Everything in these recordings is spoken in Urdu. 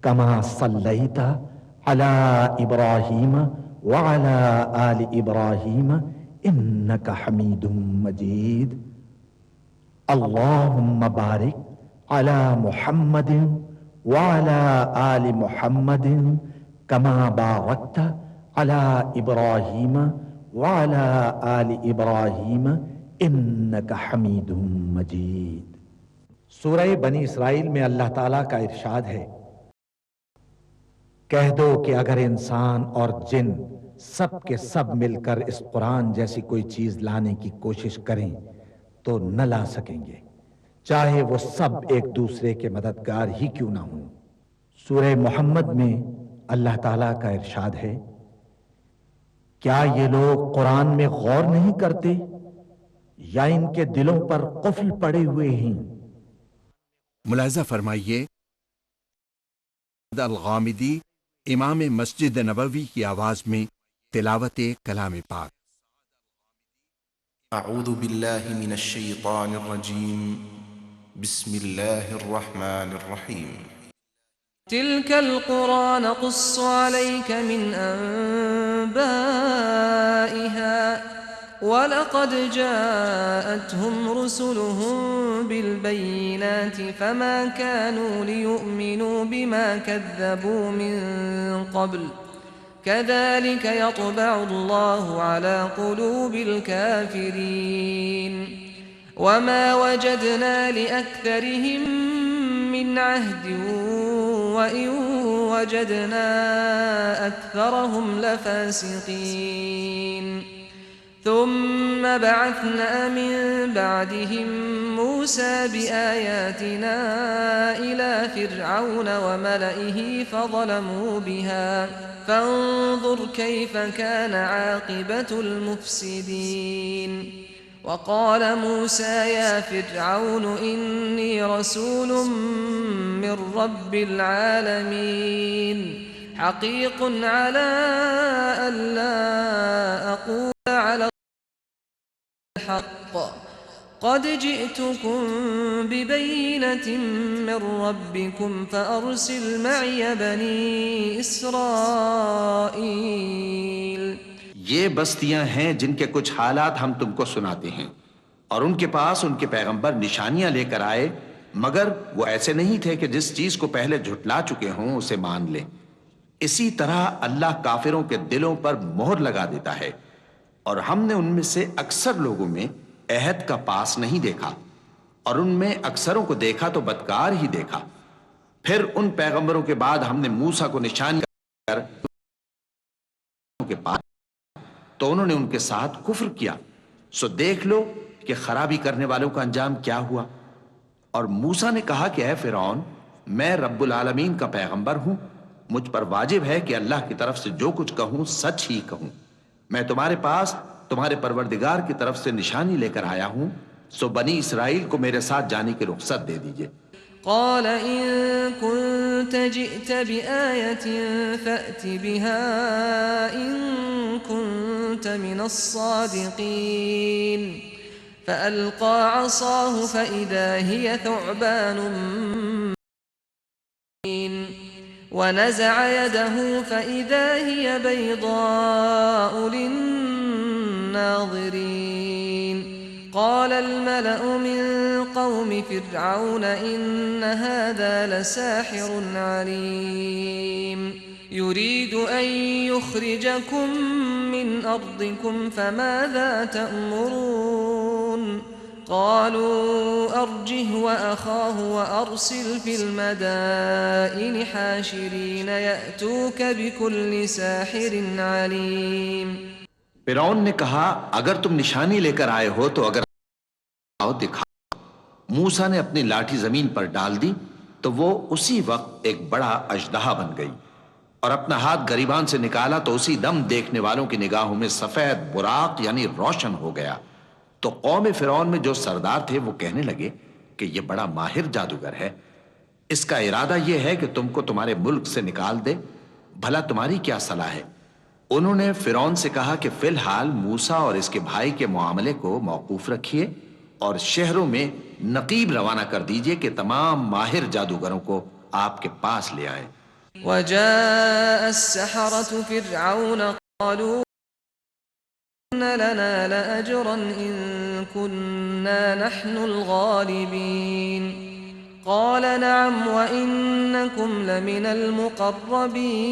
کما صلیت علی ابراہیم وعلی آل ابراہیم انک حمید مجید اللہم بارک علی محمد وعلی آل محمد کما بارکت علی ابراہیم وعلی آل ابراہیم انک حمید مجید۔ سورہ بنی اسرائیل میں اللہ تعالیٰ کا ارشاد ہے، کہہ دو کہ اگر انسان اور جن سب کے سب مل کر اس قرآن جیسی کوئی چیز لانے کی کوشش کریں تو نہ لا سکیں گے، چاہے وہ سب ایک دوسرے کے مددگار ہی کیوں نہ ہوں۔ سورہ محمد میں اللہ تعالیٰ کا ارشاد ہے، کیا یہ لوگ قرآن میں غور نہیں کرتے یا ان کے دلوں پر قفل پڑے ہوئے ہیں؟ ملاحظہ فرمائیے الغامدی امام مسجد نبوی کی آواز میں تلاوت کلام پاک۔ اعوذ باللہ من الشیطان الرجیم بسم اللہ الرحمن الرحیم تلك القرى نقص عليك من أنبائها ولقد جاءتهم رسلهم بالبينات فما كانوا ليؤمنوا بما كذبوا من قبل كذلك يطبع الله على قلوب الكافرين وما وجدنا لأكثرهم من عهد وإن وجدنا أكثرهم لفاسقين ثم بعثنا من بعدهم موسى بآياتنا إلى فرعون وملئه فظلموا بها فانظر كيف كان عاقبة المفسدين وقال موسى يا فرعون إني رسول من رب العالمين حقيق على ألا أقول على الحق قد جئتكم ببينة من ربكم فأرسل معي بني إسرائيل۔ یہ بستیاں ہیں جن کے کچھ حالات ہم تم کو سناتے ہیں، اور ان کے پاس ان کے پیغمبر نشانیاں لے کر آئے، مگر وہ ایسے نہیں تھے کہ جس چیز کو پہلے جھٹلا چکے ہوں اسے مان لیں۔ اسی طرح اللہ کافروں کے دلوں پر مہر لگا دیتا ہے، اور ہم نے ان میں سے اکثر لوگوں میں عہد کا پاس نہیں دیکھا، اور ان میں اکثروں کو دیکھا تو بدکار ہی دیکھا۔ پھر ان پیغمبروں کے بعد ہم نے موسیٰ کو نشان کر کے پاس تو انہوں نے ان کے ساتھ کفر کیا، سو دیکھ لو کہ خرابی کرنے والوں کا انجام کیا ہوا۔ اور موسیٰ نے کہا کہ اے فرعون، میں رب العالمین کا پیغمبر ہوں، مجھ پر واجب ہے کہ اللہ کی طرف سے جو کچھ کہوں سچ ہی کہوں۔ میں تمہارے پاس تمہارے پروردگار کی طرف سے نشانی لے کر آیا ہوں، سو بنی اسرائیل کو میرے ساتھ جانے کی رخصت دے دیجئے۔ قال إن كنت جئت بآية فأت بها إن كنت من الصادقين فألقى عصاه فإذا هي ثعبان مبين ونزع يده فإذا هي بيضاء للناظرين قال الملأ من قوم فرعون إن هذا لساحر عليم يريد أن يخرجكم من أرضكم فماذا تأمرون قالوا أرجه وأخاه وأرسل في المدائن حاشرين يأتوك بكل ساحر عليم۔ فرعون نے کہا اگر تم نشانی لے کر آئے ہو تو اگر آؤ دکھا۔ موسیٰ نے اپنی لاٹھی زمین پر ڈال دی تو وہ اسی وقت ایک بڑا اژدہا بن گئی، اور اپنا ہاتھ گریبان سے نکالا تو اسی دم دیکھنے والوں کی نگاہوں میں سفید براق یعنی روشن ہو گیا۔ تو قوم فرعون میں جو سردار تھے وہ کہنے لگے کہ یہ بڑا ماہر جادوگر ہے، اس کا ارادہ یہ ہے کہ تم کو تمہارے ملک سے نکال دے، بھلا تمہاری کیا صلاح ہے؟ انہوں نے فرعون سے کہا کہ فی الحال موسیٰ اور اس کے بھائی کے معاملے کو موقوف رکھیے اور شہروں میں نقیب روانہ کر دیجئے کہ تمام ماہر جادوگروں کو آپ کے پاس لے آئیں۔ وجاء السحرة فرعون قالوا إن لنا لأجرا إن كنا نحن الغالبين قال نعم وإنكم لمن المقربين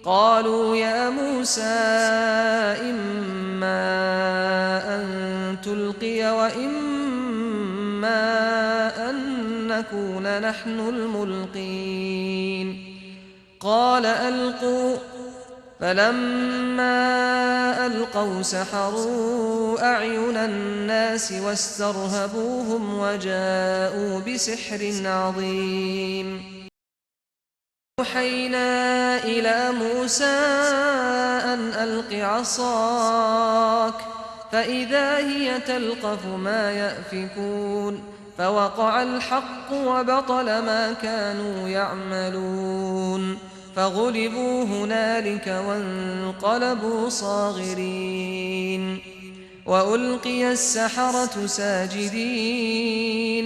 قالوا يا موسى إما أن تلقي وإما أن نكون نحن الملقين قال ألقوا فلما ألقوا سحروا أعين الناس واسترهبوهم وجاءوا بسحر عظيم أوحينا إلى موسى أن ألق عصاك فإذا هي تلقف ما يأفكون فوقع الحق وبطل ما كانوا يعملون فغلبوا هنالك وانقلبوا صاغرين وألقي السحرة ساجدين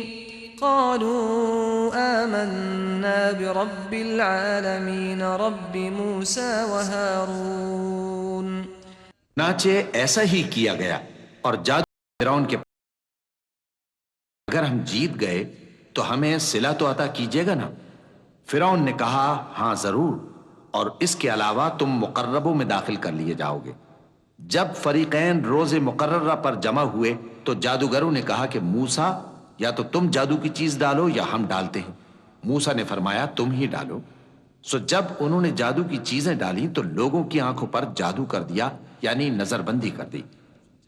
قالوا آمنا برب العالمين رب موسى وهارون چنانچہ ایسا ہی کیا گیا اور جادو فرعون کے اگر ہم جیت گئے تو ہمیں صلہ تو عطا کیجیے گا نا؟ فرعون نے کہا ہاں ضرور، اور اس کے علاوہ تم مقربوں میں داخل کر لیے جاؤ گے۔ جب فریقین روز مقررہ پر جمع ہوئے تو جادوگروں نے کہا کہ موسیٰ یا تو تم جادو کی چیز ڈالو یا ہم ڈالتے ہیں۔ موسیٰ نے فرمایا تم ہی ڈالو۔ سو جب انہوں نے جادو کی چیزیں ڈالی تو لوگوں کی آنکھوں پر جادو کر دیا، یعنی نظر بندی کر دی،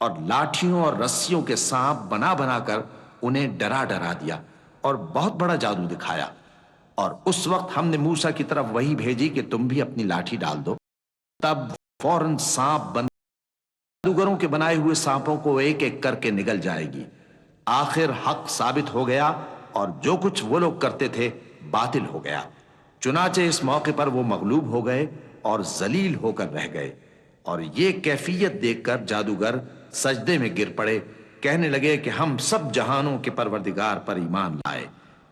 اور لاٹھیوں اور رسیوں کے سانپ بنا بنا کر انہیں ڈرا ڈرا دیا اور بہت بڑا جادو دکھایا۔ اور اس وقت ہم نے موسیٰ کی طرف وحی بھیجی کہ تم بھی اپنی لاٹھی ڈال دو، تب فوراً سانپ بن جادوگروں کے بنائے ہوئے سانپوں کو ایک ایک کر کے نگل جائے گی۔ آخر حق ثابت ہو گیا اور جو کچھ وہ لوگ کرتے تھے باطل ہو گیا۔ چنانچہ اس موقع پر وہ مغلوب ہو گئے اور ذلیل ہو کر رہ گئے، اور یہ کیفیت دیکھ کر جادوگر سجدے میں گر پڑے، کہنے لگے کہ ہم سب جہانوں کے پروردگار پر ایمان لائے،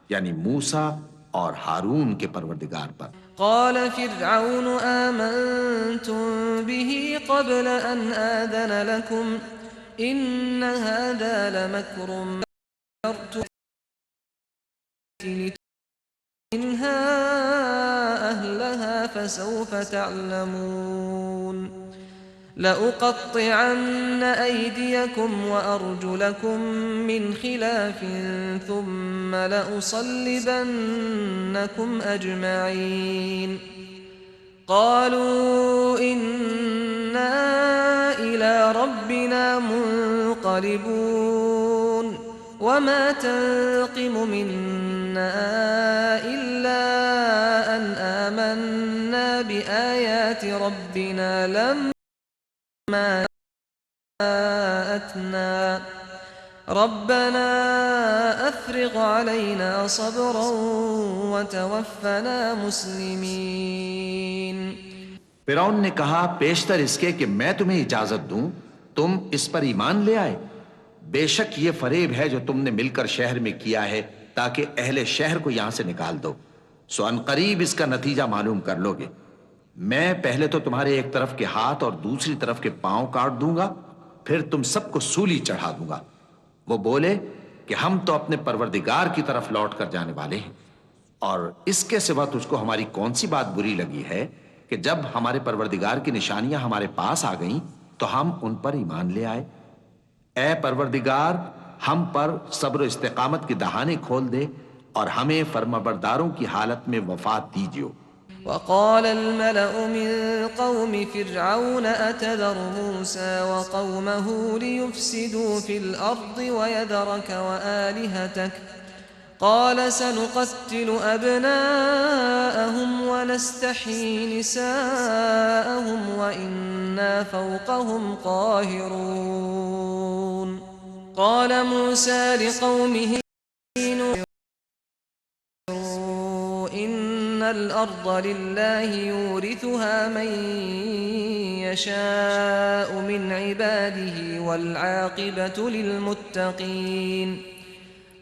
یعنی موسیٰ اور ہارون کے پروردگار پر۔ قال فرعون آمنتم به قبل أن آذن لكم إن هذا لمكر منها أهلها فسوف تعلمون لأقطعن أيديكم وأرجلكم من خلاف ثم لأصلبنكم أجمعين قالوا إنا إلى ربنا منقلبون وما تنقم منا إلا أن آمنا بآيات ربنا لما جاءتنا ربنا أفرغ علينا صبرا وتوفنا مسلمين۔ فرعون نے کہا پیشتر اس کے کہ میں تمہیں اجازت دوں تم اس پر ایمان لے آئے، بے شک یہ فریب ہے جو تم نے مل کر شہر میں کیا ہے تاکہ اہل شہر کو یہاں سے نکال دو، سو ان قریب اس کا نتیجہ معلوم کر لو گے۔ میں پہلے تو تمہارے ایک طرف کے ہاتھ اور دوسری طرف کے پاؤں کاٹ دوں گا، پھر تم سب کو سولی چڑھا دوں گا۔ وہ بولے کہ ہم تو اپنے پروردگار کی طرف لوٹ کر جانے والے ہیں، اور اس کے سوا تجھ کو ہماری کون سی بات بری لگی ہے کہ جب ہمارے پروردگار کی نشانیاں ہمارے پاس آ گئیں تو ہم ان پر ایمان لے آئے۔ اے پروردگار ہم پر صبر و استقامت کی دہانے کھول دے اور ہمیں فرمانبرداروں کی حالت میں وفات دیجیو۔ وقال الملأ من قوم فرعون أتذر موسى وقومه ليفسدوا في الأرض ويذرك وآلهتك قال سنقتل أبناءهم ونستحيي نساءهم وإنا فوقهم قاهرون قال موسى لقومه إن الأرض لله يورثها من يشاء من عباده والعاقبة للمتقين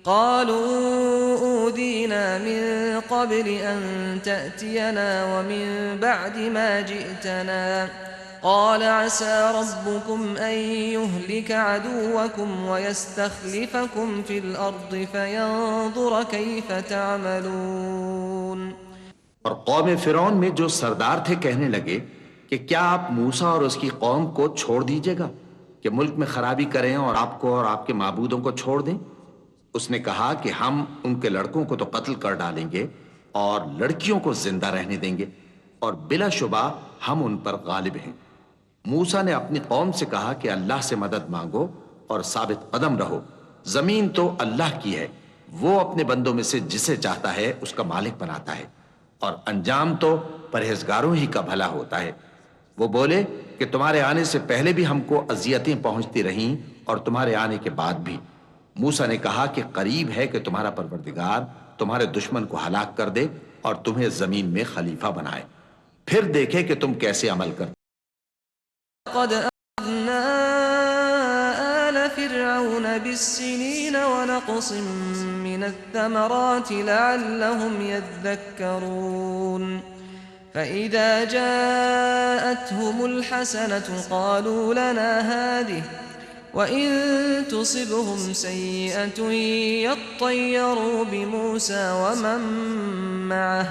قالوا أوذينا من قبل أن تأتينا ومن بعد ما جئتنا قال عسى ربكم أن يهلك عدوكم ويستخلفكم في الأرض فينظر كيف تعملون. اور قوم فرعون میں جو سردار تھے کہنے لگے کہ کیا آپ موسیٰ اور اس کی قوم کو چھوڑ دیجئے گا کہ ملک میں خرابی کریں اور آپ کو اور آپ کے معبودوں کو چھوڑ دیں؟ اس نے کہا کہ ہم ان کے لڑکوں کو تو قتل کر ڈالیں گے اور لڑکیوں کو زندہ رہنے دیں گے، اور بلا شبہ ہم ان پر غالب ہیں. موسیٰ نے اپنی قوم سے کہا کہ اللہ سے مدد مانگو اور ثابت قدم رہو. زمین تو اللہ کی ہے، وہ اپنے بندوں میں سے جسے چاہتا ہے اس کا مالک بناتا ہے، اور انجام تو پرہیزگاروں ہی کا بھلا ہوتا ہے. وہ بولے کہ تمہارے آنے سے پہلے بھی ہم کو اذیتیں پہنچتی رہیں اور تمہارے آنے کے بعد بھی. موسیٰ نے کہا کہ قریب ہے کہ تمہارا پروردگار تمہارے دشمن کو ہلاک کر دے اور تمہیں زمین میں خلیفہ بنائے، پھر دیکھے کہ تم کیسے عمل کرتے. قد أخذنا آل فرعون بالسنين ونقص من الثمرات لعلهم يذكرون. فإذا جاءتهم الحسنة قالوا لنا هذه وإن تصبهم سيئة يطيروا بموسى ومن معه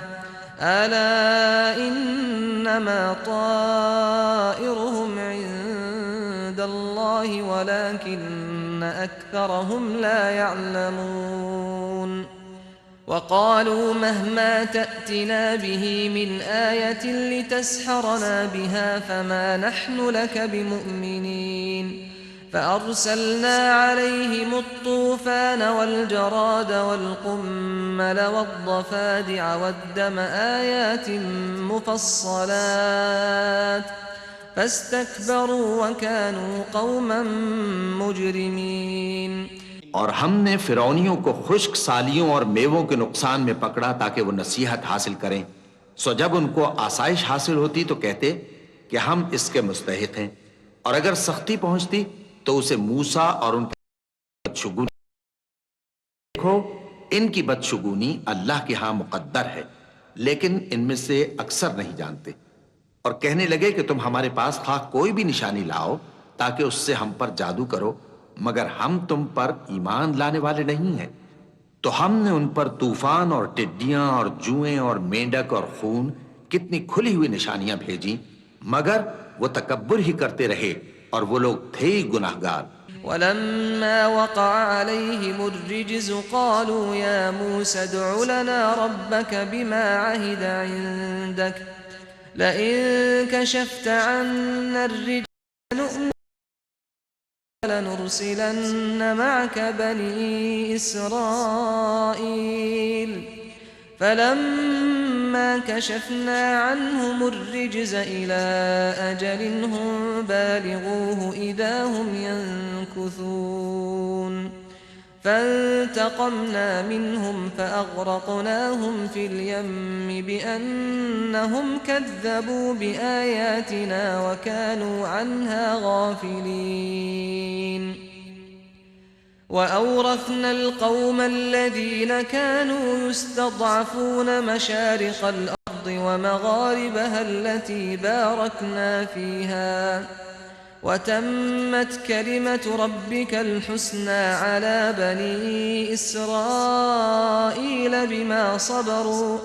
ألا إنما طائرهم عند الله ولكن أكثرهم لا يعلمون. وقالوا مهما تأتنا به من آية لتسحرنا بها فما نحن لك بمؤمنين. فأرسلنا عليهم الطوفان والجراد والقمل والضفادع والدم آيات مفصلات فاستكبروا وكانوا قوما مجرمين. اور ہم نے فرعونیوں کو خشک سالیوں اور میووں کے نقصان میں پکڑا تاکہ وہ نصیحت حاصل کریں. سو جب ان کو آسائش حاصل ہوتی تو کہتے کہ ہم اس کے مستحق ہیں، اور اگر سختی پہنچتی تو اسے موسیٰ اور ان کی بدشگونی. دیکھو ان کی بدشگونی اللہ کے ہاں مقدر ہے، لیکن ان میں سے اکثر نہیں جانتے. اور کہنے لگے کہ تم ہمارے پاس خواہ کوئی بھی نشانی لاؤ تاکہ اس سے ہم پر جادو کرو، مگر ہم تم پر ایمان لانے والے نہیں ہیں. تو ہم نے ان پر طوفان اور ٹڈیاں اور جوئیں اور مینڈک اور خون کتنی کھلی ہوئی نشانیاں بھیجیں، مگر وہ تکبر ہی کرتے رہے اور وہ لوگ تھے ہی گناہگار. ولما وقع عليهم الرجز قالوا يا موسى ادع لنا ربك بما عهد عندك لئن كشفت عنا الرجز لنرسلن معك بني إسرائيل. فلما كشفنا عنهم الرجز إلى أجل هم بالغوه إذا هم ينكثون. فانتقمنا منهم فأغرقناهم في اليم بأنهم كذبوا بآياتنا وكانوا عنها غافلين. وأورثنا القوم الذين كانوا يستضعفون مشارق الأرض ومغاربها التي باركنا فيها وتمت كلمة ربك الحسنى على بني إسرائيل بما صبروا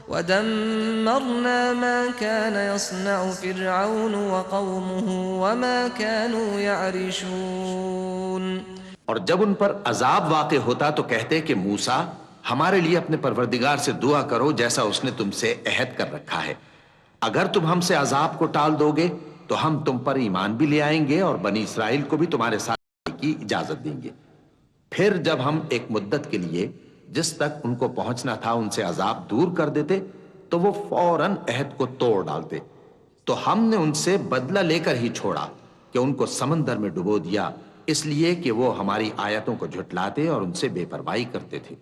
ودمرنا ما كان يصنع فرعون وقومه وما كانوا يعرشون. اور جب ان پر عذاب واقع ہوتا تو کہتے کہ موسیٰ ہمارے لیے اپنے پروردگار سے دعا کرو جیسا اس نے تم سے عہد کر رکھا ہے. اگر تم ہم سے عذاب کو ٹال دو گے تو ہم تم پر ایمان بھی لے آئیں گے اور بنی اسرائیل کو بھی تمہارے ساتھ آنے کی اجازت دیں گے. پھر جب ہم ایک مدت کے لیے جس تک ان کو پہنچنا تھا ان سے عذاب دور کر دیتے تو وہ فوراً عہد کو توڑ ڈالتے. تو ہم نے ان سے بدلہ لے کر ہی چھوڑا کہ ان کو سمندر میں ڈبو دیا، اس لیے کہ وہ ہماری آیتوں کو جھٹلاتے اور ان سے بے پرواہی کرتے تھے.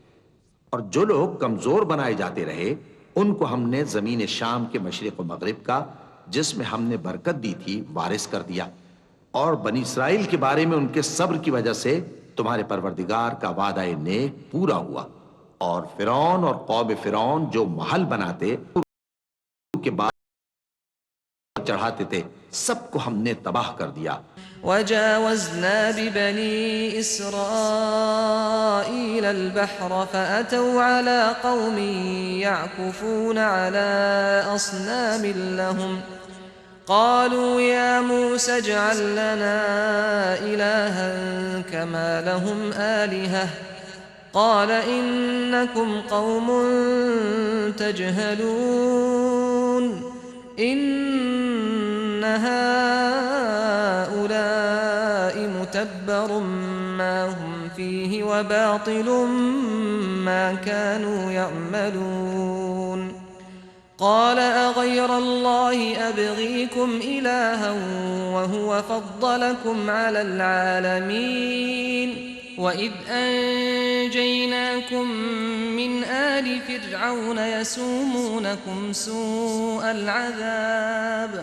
اور جو لوگ کمزور بنائے جاتے رہے ان کو ہم نے زمین شام کے مشرق و مغرب کا جس میں ہم نے برکت دی تھی وارث کر دیا. اور بنی اسرائیل کے بارے میں ان کے صبر کی وجہ سے تمہارے پروردگار کا وعدہ نیک پورا ہوا، اور فرعون اور قوم فرعون جو محل بناتے کے بعد چڑھاتے تھے، سب کو ہم نے تباہ کر دیا۔ وجاوزنا ببني إسرائيل البحر فأتوا على قوم يعكفون على أصنام لهم قالوا يا موسى اجعل لنا إلها كما لهم آلهة قال إنكم قوم تجهلون إن هؤلاء متبر ما هم فيه وباطل ما كانوا يعملون قال أغير الله أبغيكم إلها وهو فضلكم على العالمين وإذ أنجيناكم من آل فرعون يسومونكم سوء العذاب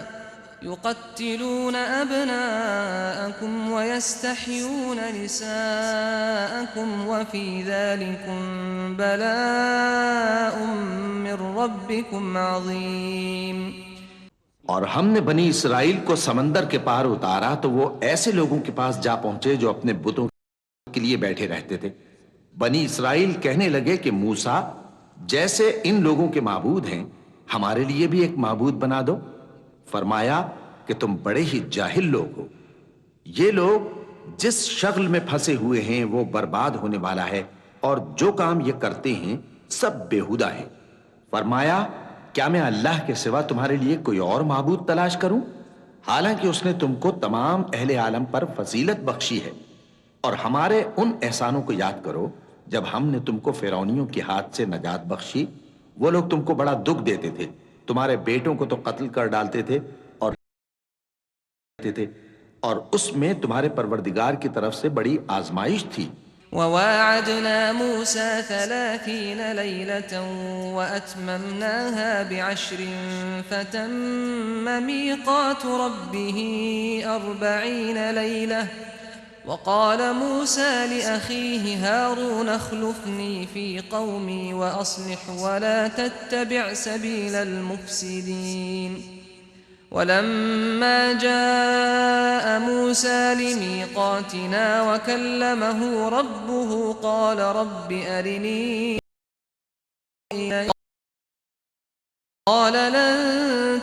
يقتلون أبناءكم ويستحيون نساءكم وفي ذلكم بلاء من ربكم عظيم۔ اور ہم نے بنی اسرائیل کو سمندر کے پار اتارا تو وہ ایسے لوگوں کے پاس جا پہنچے جو اپنے بتوں کے لیے بیٹھے رہتے تھے۔ بنی اسرائیل کہنے لگے کہ موسیٰ، جیسے ان لوگوں کے معبود ہیں ہمارے لیے بھی ایک معبود بنا دو۔ فرمایا کہ تم بڑے ہی جاہل لوگ ہو، یہ لوگ جس شغل میں پھنسے ہوئے ہیں وہ برباد ہونے والا ہے، اور جو کام یہ کرتے ہیں سب بیہودہ ہے۔ فرمایا کیا میں اللہ کے سوا تمہارے لیے کوئی اور معبود تلاش کروں، حالانکہ اس نے تم کو تمام اہل عالم پر فضیلت بخشی ہے۔ اور ہمارے ان احسانوں کو یاد کرو جب ہم نے تم کو فرعونیوں کے ہاتھ سے نجات بخشی۔ وہ لوگ تم کو بڑا دکھ دیتے تھے، تمہارے بیٹوں کو تو قتل کر ڈالتے تھے، اور اس میں تمہارے پروردگار کی طرف سے بڑی آزمائش تھی۔ وواعدنا موسى 30 ليلة وأتممناها ب10 فتم ميقات ربه 40 ليلة وقال موسى لأخيه هارون اخلفني في قومي وأصلح ولا تتبع سبيل المفسدين ولما جاء موسى لميقاتنا وكلمه ربه قال رب أرني قال لن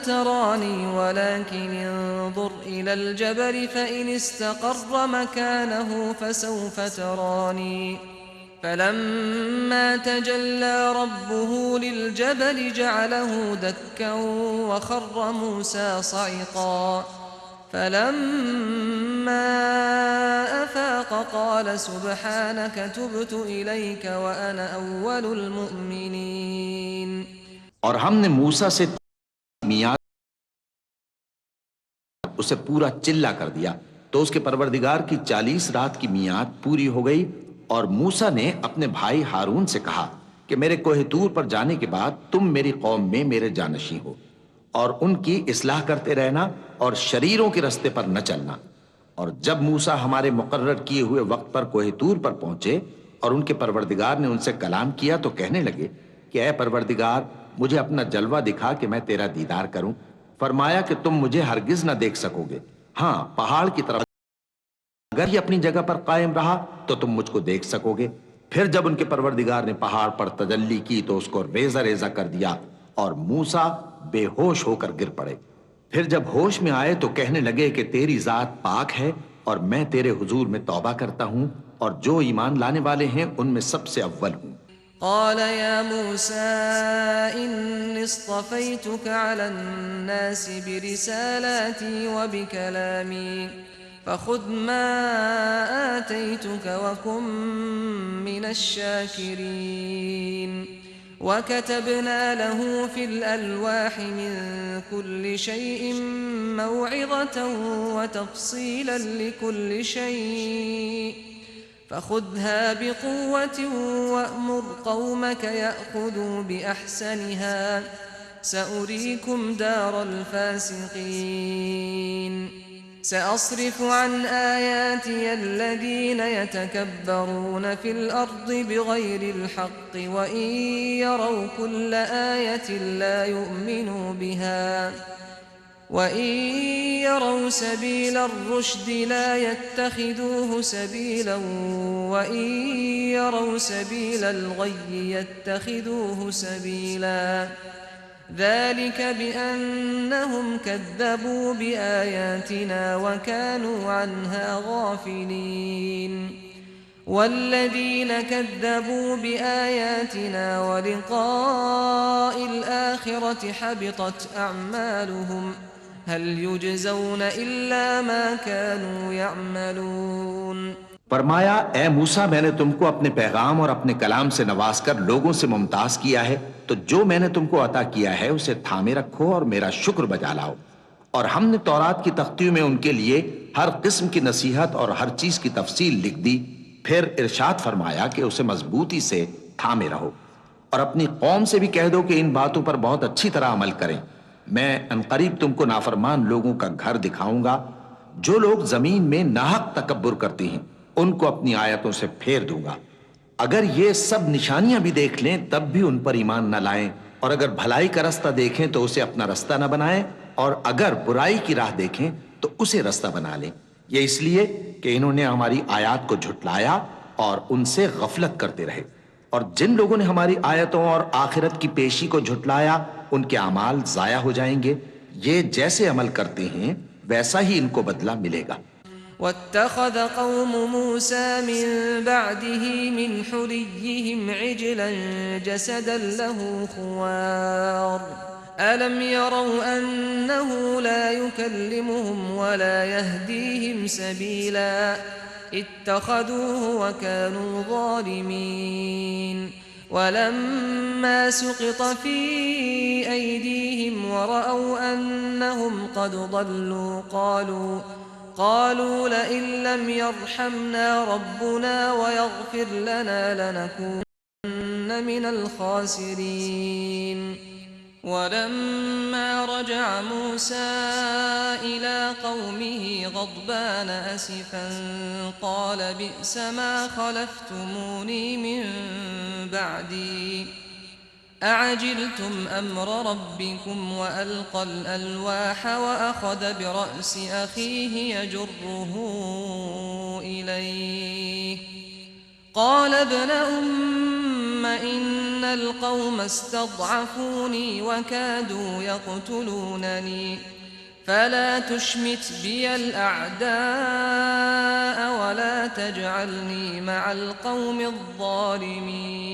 تراني ولكن انظر إلى الجبل فإن استقر مكانه فسوف تراني فلما تجلى ربه للجبل جعله دكا وخر موسى صعقا فلما أفاق قال سبحانك تبت إليك وأنا أول المؤمنين۔ اور ہم نے موسیٰ سے میعاد اسے پورا چلا کر دیا تو اس کے پروردگار کی 40 رات کی میعاد پوری ہو گئی، اور موسیٰ نے اپنے بھائی ہارون سے کہا کہ میرے کوہ طور پر جانے کے بعد تم میری قوم میں میرے جانشین ہو، اور ان کی اصلاح کرتے رہنا اور شریروں کے رستے پر نہ چلنا۔ اور جب موسیٰ ہمارے مقرر کیے ہوئے وقت پر کوہ طور پر پہنچے اور ان کے پروردگار نے ان سے کلام کیا تو کہنے لگے کہ اے پروردگار مجھے اپنا جلوہ دکھا کہ میں تیرا دیدار کروں۔ فرمایا کہ تم مجھے ہرگز نہ دیکھ سکو گے، ہاں پہاڑ کی طرف اگر یہ اپنی جگہ پر قائم رہا تو تم مجھ کو دیکھ سکو گے۔ پھر جب ان کے پروردگار نے پہاڑ پر تجلی کی تو اس کو ریزہ ریزہ کر دیا، اور موسیٰ بے ہوش ہو کر گر پڑے۔ پھر جب ہوش میں آئے تو کہنے لگے کہ تیری ذات پاک ہے، اور میں تیرے حضور میں توبہ کرتا ہوں، اور جو ایمان لانے والے ہیں ان میں سب سے اول ہوں۔ قال يا موسى إني اصطفيتك على الناس برسالاتي وبكلامي فخذ ما آتيتك وكن من الشاكرين وكتبنا له في الألواح من كل شيء موعظة وتفصيلا لكل شيء فخذها بقوة وأمر قومك يأخذوا بأحسنها سأريكم دار الفاسقين۔ سأصرف عن آياتي الذين يتكبرون في الأرض بغير الحق وإن يروا كل آية لا يؤمنوا بها وإن يروا سبيل الرشد لا يتخذوه سبيلا وإن يروا سبيل الغي يتخذوه سبيلا ذلك بأنهم كذبوا بآياتنا وكانوا عنها غافلين والذين كذبوا بآياتنا ولقاء الآخرة حبطت أعمالهم هل يجزون إلا ما كانوا يعملون فرمایا اے موسیٰ میں نے تم کو اپنے پیغام اور اپنے کلام سے نواز کر لوگوں سے ممتاز کیا ہے، تو جو میں نے تم کو عطا کیا ہے اسے تھامے رکھو اور میرا شکر بجا لاؤ۔ اور ہم نے تورات کی تختیوں میں ان کے لیے ہر قسم کی نصیحت اور ہر چیز کی تفصیل لکھ دی۔ پھر ارشاد فرمایا کہ اسے مضبوطی سے تھامے رہو اور اپنی قوم سے بھی کہہ دو کہ ان باتوں پر بہت اچھی طرح عمل کریں۔ میں عنقریب تم کو نافرمان لوگوں کا گھر دکھاؤں گا۔ جو لوگ زمین میں ناحق تکبر کرتے ہیں ان کو اپنی آیتوں سے پھیر دوں گا۔ اگر یہ سب نشانیاں بھی دیکھ لیں تب بھی ان پر ایمان نہ لائیں، اور اگر بھلائی کا رستہ دیکھیں تو اسے اپنا رستہ نہ بنائیں، اور اگر برائی کی راہ دیکھیں تو اسے رستہ بنا لیں۔ یہ اس لیے کہ انہوں نے ہماری آیات کو جھٹلایا اور ان سے غفلت کرتے رہے، اور جن لوگوں نے ہماری آیتوں اور آخرت کی پیشی کو جھٹلایا ان کے اعمال ضائع ہو جائیں گے۔ یہ جیسے عمل کرتے ہیں ویسا ہی ان کو بدلہ ملے گا۔ واتخذ قوم موسى من بعده من حليهم عجلا جسدا له خوار ألم يروا أنه لا يكلمهم ولا يهديهم سبيلا اتخذوه وكانوا ظالمين ولما سقط في أيديهم ورأوا أنهم قد ضلوا قالوا لئن لم يرحمنا ربنا ويغفر لنا لنكونن من الخاسرين ولما رجع موسى إلى قومه غضبان أسفا قال بئس ما خلفتموني من بعدي أعجلتم أمر ربكم وألقى الألواح وأخذ برأس أخيه يجره إليه قال ابن أم إن القوم استضعفوني وكادوا يقتلونني فلا تشمت بي الأعداء ولا تجعلني مع القوم الظالمين۔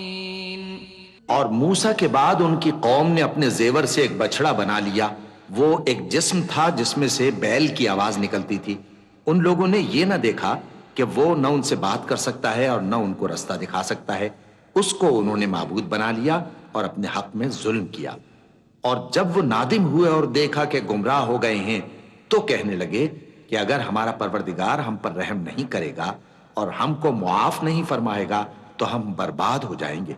اور موسیٰ کے بعد ان کی قوم نے اپنے زیور سے ایک بچڑا بنا لیا۔ وہ ایک جسم تھا جس میں سے بیل کی آواز نکلتی تھی۔ ان لوگوں نے یہ نہ دیکھا کہ وہ نہ ان سے بات کر سکتا ہے اور نہ ان کو رستہ دکھا سکتا ہے۔ اس کو انہوں نے معبود بنا لیا اور اپنے حق میں ظلم کیا۔ اور جب وہ نادم ہوئے اور دیکھا کہ گمراہ ہو گئے ہیں تو کہنے لگے کہ اگر ہمارا پروردگار ہم پر رحم نہیں کرے گا اور ہم کو معاف نہیں فرمائے گا تو ہم برباد ہو جائیں گے۔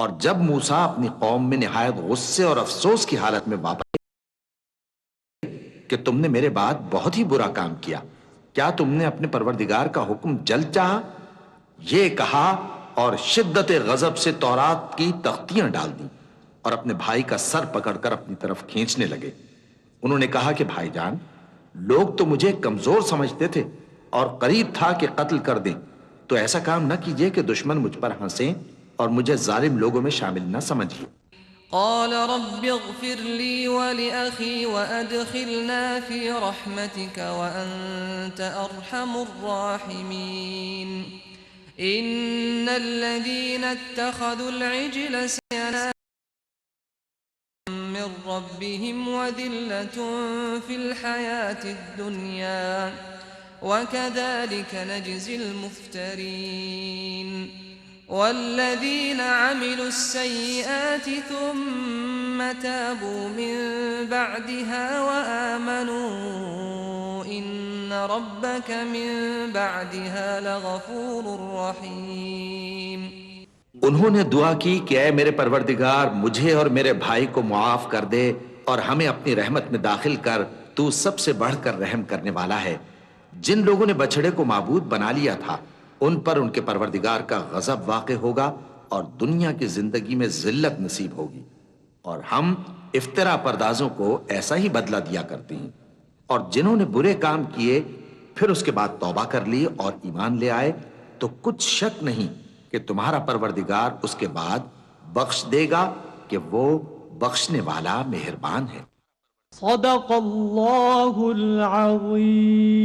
اور جب موسیٰ اپنی قوم میں نہایت غصے اور افسوس کی حالت میں واپس کہ تم نے میرے بعد بہت ہی برا کام کیا، کیا تم نے اپنے پروردگار کا حکم جلد چاہا؟ یہ کہا اور شدت غضب سے تورات کی تختیاں ڈال دیں اور اپنے بھائی کا سر پکڑ کر اپنی طرف کھینچنے لگے۔ انہوں نے کہا کہ بھائی جان، لوگ تو مجھے کمزور سمجھتے تھے اور قریب تھا کہ قتل کر دیں، تو ایسا کام نہ کیجئے کہ دشمن مجھ پر ہنسیں اور مجھے ظالم لوگوں میں شامل نہ سمجھیے۔ قال رب اغفر لي ولأخي وأدخلنا في رحمتك وأنت أرحم الراحمين إن الذين اتخذوا العجل سينالهم من ربهم وذلة في الحياة الدنيا وكذلك نجزي المفترين والذين عملوا السيئات ثم تابوا من بعدها وآمنوا إن ربك من بعدها لغفور رحيم۔ انہوں نے دعا کی کہ اے میرے پروردگار، مجھے اور میرے بھائی کو معاف کر دے اور ہمیں اپنی رحمت میں داخل کر، تو سب سے بڑھ کر رحم کرنے والا ہے۔ جن لوگوں نے بچڑے کو معبود بنا لیا تھا ان پر ان کے پروردگار کا غضب واقع ہوگا اور دنیا کی زندگی میں ذلت نصیب ہوگی، اور ہم افترا پردازوں کو ایسا ہی بدلہ دیا کرتے ہیں۔ اور جنہوں نے برے کام کیے پھر اس کے بعد توبہ کر لی اور ایمان لے آئے تو کچھ شک نہیں کہ تمہارا پروردگار اس کے بعد بخش دے گا کہ وہ بخشنے والا مہربان ہے۔ صدق اللہ العظیم۔